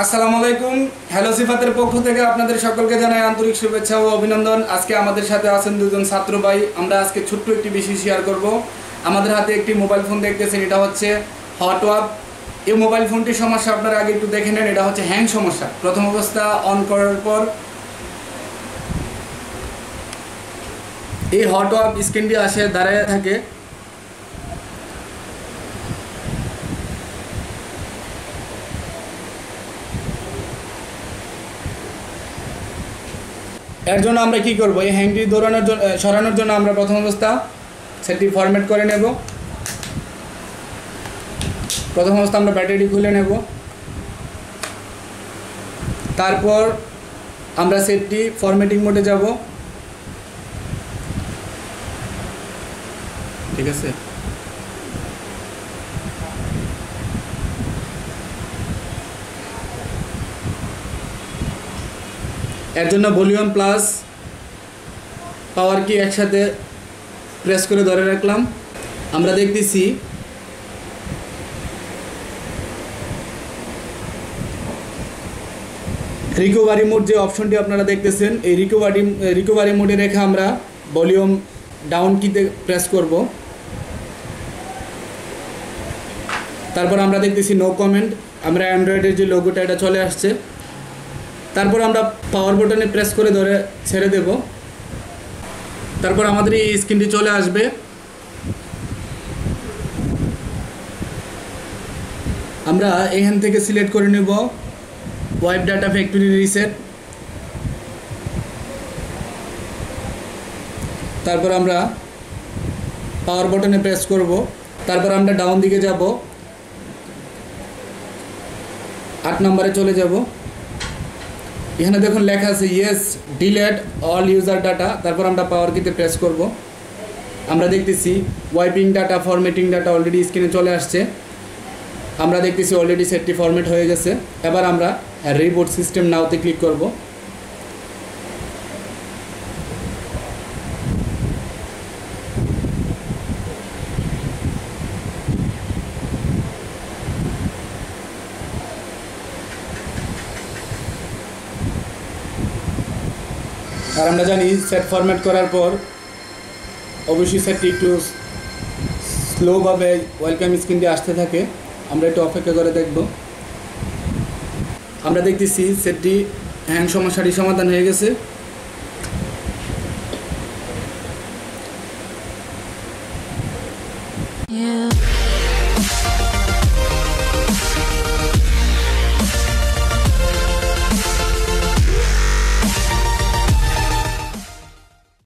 আসসালামু আলাইকুম। হ্যালো সিফাতের পক্ষ থেকে আপনাদের সকলকে জানাই আন্তরিক শুভেচ্ছা ও অভিনন্দন। আজকে আমাদের সাথে আছেন দুজন ছাত্র ভাই। আমরা আজকে ছোট্ট একটি বিষয় শেয়ার করব। আমাদের হাতে একটি মোবাইল ফোন দেখতেছেন, এটা হচ্ছে হটওয়াপ। এই মোবাইল ফোনটির সমস্যা আপনারা আগে একটু দেখে নেন। এটা হচ্ছে হ্যাং সমস্যা। প্রথম অবস্থা অন করার পর এই হটওয়াপ স্ক্রিনটি আসে দাঁড়ায় থাকে। এর জন্য আমরা কি করব, এই হ্যাংটি সরানোর জন্য আমরা প্রথম অবস্থা সেটি ফরম্যাট করে নেব। প্রথম অবস্থা আমরা ব্যাটারি খুলে নেব। তারপর আমরা সেটটি ফরম্যাটিং মোডে যাব। ঠিক আছে, এর জন্য ভলিউম প্লাস পাওয়ার কি একসাথে প্রেস করে ধরে রাখলাম। আমরা দেখতেছি রিকভারি মোড যে অপশনটি আপনারা দেখতেছেন, এই রিকভারি মোডে রেখে আমরা ভলিউম ডাউন কিতে প্রেস করব। তারপর আমরা দেখতেছি নো কমেন্ট। আমরা অ্যান্ড্রয়েডের যে লোগোটা এটা চলে আসছে। তারপর আমরা পাওয়ার বাটনে প্রেস করে ধরে ছেড়ে দেব। তারপর আমাদের এই স্ক্রিনটি চলে আসবে। আমরা এখান থেকে সিলেক্ট করে নেব ওয়াইপ ডাটা ফ্যাক্টরি রিসেট। তারপর আমরা পাওয়ার বাটনে প্রেস করব। তারপর আমরা ডাউন দিকে যাব, 8 নম্বরে চলে যাব। এখানে দেখুন লেখা আছে yes delete all user data. তারপর আমরা পাওয়ার কিতে প্রেস করব। আমরা দেখতেছি wiping data, formatting data already স্ক্রিনে চলে আসছে। আমরা দেখতেছি অলরেডি সেটটি ফরম্যাট হয়ে গেছে। এবার আমরা রিবুট সিস্টেম নাওতে ক্লিক করব। আর আমরা জানি সেট ফরম্যাট করার পর অবশ্যই সেটটি একটু স্লোভাবে ওয়েলকাম স্ক্রিনটি আসতে থাকে। আমরা একটু অপেক্ষা করে দেখব। আমরা দেখতেছি সেটটি হ্যাং সমস্যাটি সমাধান হয়ে গেছে। Yeah.